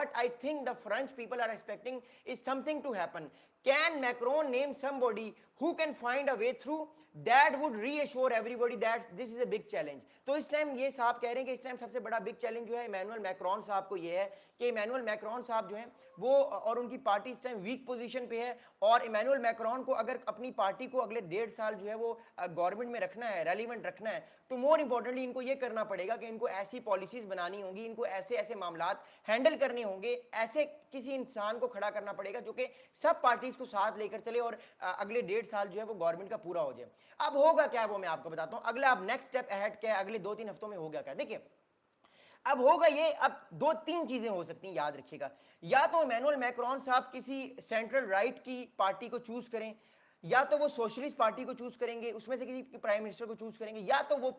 what I think the French people are expecting is something to happen. Can Macron name somebody who can find a way through? That would reassure everybody that this is a big challenge. तो इस time ये साहब कह रहे हैं कि इस time सबसे बड़ा बिग चैलेंज जो है इमैनुअल मैक्रोन साहब को ये है कि इमैनुअल मैक्रोन साहब जो है वो और उनकी पार्टी इस टाइम वीक पोजीशन पे है, और इमैनुअल मैक्रोन को अगर अपनी पार्टी को अगले 1.5 साल जो है वो गवर्नमेंट में रखना है, रेलिवेंट रखना है, तो मोर इंपॉर्टेंटली इनको ये करना पड़ेगा कि इनको ऐसी पॉलिसीज बनानी होंगी, इनको ऐसे ऐसे मामलात हैंडल करने होंगे, ऐसे किसी इंसान को खड़ा करना पड़ेगा जो कि सब पार्टीज को साथ लेकर चले और अगले 1.5 साल जो है वो गवर्नमेंट का पूरा हो जाए। अब होगा क्या वो मैं आपको बताता हूं। अगला अब नेक्स्ट स्टेप अहेड क्या है, अगले 2-3 हफ्तों में होगा क्या, देखिए अब होगा ये, अब 2-3 चीजें हो सकती हैं, याद रखिएगा। या तो इमैनुअल मैक्रोन साहब किसी सेंट्रल राइट की पार्टी को चूज करें, या तो वो सोशलिस्ट पार्टी को चूज करेंगे, उसमें से किसी प्राइम मिनिस्टर को चूज करेंगे, या तो वो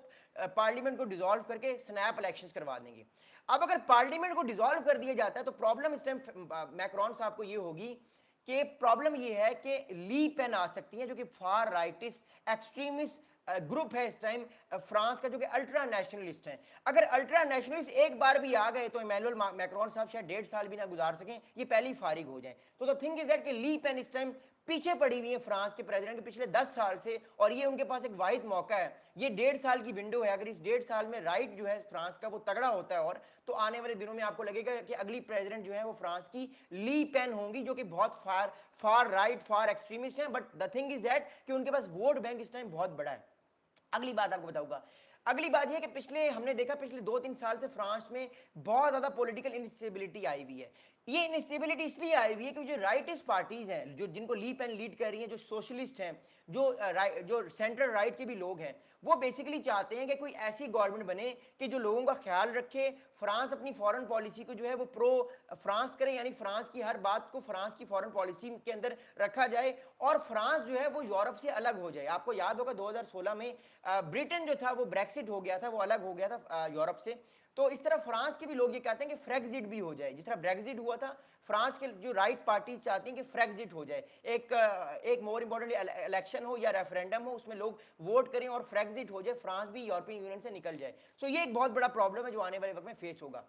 पार्लियामेंट को डिसॉल्व करके स्नैप इलेक्शंस करवा देंगे। अब अगर पार्लियामेंट को डिसॉल्व कर दिया जाता है तो प्रॉब्लम इस टाइम मैक्रोन साहब को ये होगी कि प्रॉब्लम ये है कि ली पेन आ सकती है जो कि फार राइटिस्ट एक्सट्रीमिस्ट ग्रुप है इस टाइम फ्रांस का, जो कि अल्ट्रा नेशनलिस्ट हैं। अगर अल्ट्रा नेशनलिस्ट एक बार भी आ गए तो इमैनुअल मैक्रोन साहब शायद 1.5 साल भी ना गुजार सकें, ये पहले ही फारिग हो जाएं। तो द थिंग इज दैट कि ली पेन इस टाइम पीछे पड़ी हुई है फ्रांस के प्रेसिडेंट के पिछले 10 साल से, और ये उनके पास एक वाहिद मौका है। ये 1.5 साल की विंडो है, अगर इस 1.5 साल में राइट जो है फ्रांस का वो तगड़ा होता है, और तो आने वाले दिनों में आपको लगेगा कि अगली प्रेसिडेंट जो है वो फ्रांस की ली पेन होंगी, जो कि बहुत फार राइट फार एक्सट्रीमिस्ट हैं। But the thing is that कि उनके पास वोट बैंक इस टाइम बहुत बड़ा है। अगली बात आपको बताऊंगा, अगली बात यह कि हमने देखा पिछले 2-3 साल से फ्रांस में बहुत ज्यादा पॉलिटिकल इंस्टेबिलिटी आई हुई है। ये इंस्टेबिलिटी इसलिए आई हुई है कि जो राइटिस्ट पार्टीज हैं, जो जिनको ली पेन लीड कर रही हैं, जो सोशलिस्ट हैं, जो सेंट्रल राइट के भी लोग हैं, वो बेसिकली चाहते हैं कि कोई ऐसी गवर्नमेंट बने कि जो लोगों का ख्याल रखे, फ्रांस अपनी फॉरेन पॉलिसी को जो है वो प्रो फ्रांस करे, यानी फ्रांस की हर बात को फ्रांस की फॉरेन पॉलिसी के अंदर रखा जाए, और फ्रांस जो है वो यूरोप से अलग हो जाए। आपको याद होगा 2016 में ब्रिटेन जो था वो ब्रेक्सिट हो गया था, वो अलग हो गया था यूरोप से। तो इस तरह फ्रांस के भी लोग ये कहते हैं कि फ्रेक्सिट भी हो जाए, जिस तरह ब्रेक्सिट हुआ था। फ्रांस के जो राइट पार्टीज चाहती हैं कि फ्रेक्सिट हो जाए, एक मोर इंपॉर्टेंट इलेक्शन हो या रेफरेंडम हो, उसमें लोग वोट करें और फ्रेक्सिट हो जाए, फ्रांस भी यूरोपियन यूनियन से निकल जाए। सो ये एक बहुत बड़ा प्रॉब्लम है जो आने वाले वक्त में फेस होगा।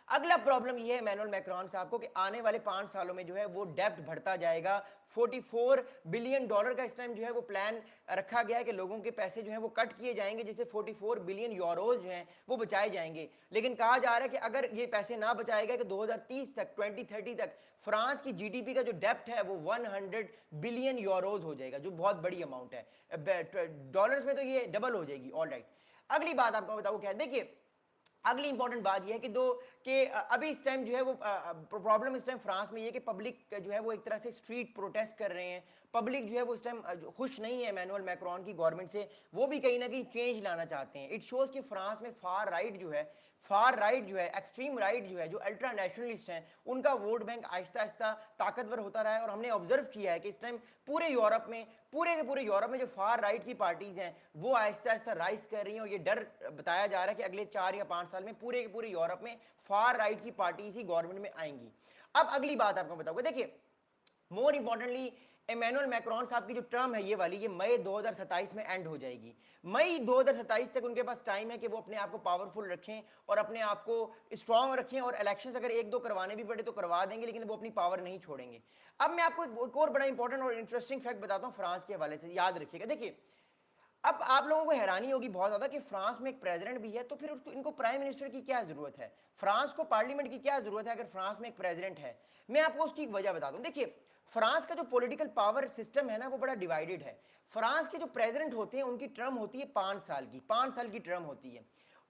अगला प्रॉब्लम ये है इमैनुअल मैक्रोन साहब को कि आने वाले 5 सालों में जो है वो डेब्ट बढ़ता जाएगा। 44 बिलियन डॉलर का इस टाइम जो है वो प्लान रखा गया है कि लोगों के पैसे जो है वो कट किए जाएंगे, जिससे 44 बिलियन यूरोज जो हैं वो बचाए जाएंगे। लेकिन कहा जा रहा है कि अगर ये पैसे ना बचाए गए कि 2030 तक 2030 तक फ्रांस की जीडीपी का जो डेप्ट है वो 100 बिलियन यूरोज हो जाएगा, जो बहुत बड़ी अमाउंट है। डॉलर्स में तो ये डबल हो जाएगी। ऑल राइट, अगली बात आपको बताऊँ क्या है, देखिए अगली इंपॉर्टेंट बात यह है कि अभी इस टाइम जो है वो प्रॉब्लम इस टाइम फ्रांस में ये कि पब्लिक जो है वो एक तरह से स्ट्रीट प्रोटेस्ट कर रहे हैं। पब्लिक जो है वो इस टाइम खुश नहीं है इमैनुअल मैक्रोन की गवर्नमेंट से, वो भी कहीं ना कहीं चेंज लाना चाहते हैं। इट शोज कि फ्रांस में फार राइट जो है एक्सट्रीम राइट जो है, जो अल्ट्रा नेशनलिस्ट हैं, उनका वोट बैंक आहिस्ता आहिस्ता ताकतवर होता रहा है। और हमने ऑब्जर्व किया है कि इस टाइम पूरे यूरोप में, पूरे के पूरे यूरोप में जो फार राइट की पार्टीज हैं वो आहिस्ता आहिस्ता राइज कर रही हैं, और ये डर बताया जा रहा है कि अगले 4 या 5 साल में पूरे के पूरे यूरोप में फार राइट की पार्टीज ही गवर्नमेंट में आएंगी। अब अगली बात आपको बताऊंगा, देखिए मोर इंपॉर्टेंटली इमैनुअल मैक्रोन साहब की जो टर्म है ये वाली, ये मई 2027 में एंड हो जाएगी। मई 2027 तक उनके पास टाइम है कि वो अपने आप को पावरफुल रखें और अपने आप को स्ट्रांग रखें, और इलेक्शंस अगर 1-2 करवाने भी पड़े तो करवा देंगे, लेकिन वो अपनी पावर नहीं छोड़ेंगे। अब मैं आपको एक और बड़ा इंपॉर्टेंट और इंटरेस्टिंग फैक्ट बताता हूं फ्रांस के हवाले से, याद रखिएगा। देखिए अब आप लोगों को हैरानी होगी बहुत ज्यादा कि फ्रांस में एक प्रेसिडेंट भी है, तो फिर उसको इनको प्राइम मिनिस्टर की क्या जरूरत है, फ्रांस को पार्लियामेंट की क्या जरूरत है अगर फ्रांस में एक प्रेसिडेंट है। मैं आपको उसकी वजह बताता हूं। देखिए फ्रांस का जो पॉलिटिकल पावर सिस्टम है ना वो बड़ा डिवाइडेड है। फ्रांस के जो प्रेसिडेंट होते हैं उनकी टर्म होती है 5 साल की टर्म होती है।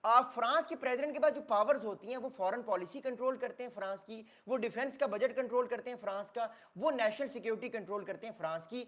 फ्रांस के प्रेसिडेंट के पास जो पावर्स होती हैं वो फॉरेन पॉलिसी कंट्रोल करते हैं फ्रांस की, वो डिफेंस का बजट कंट्रोल करते हैं फ्रांस का, वो नेशनल सिक्योरिटी कंट्रोल करते हैं फ्रांस की,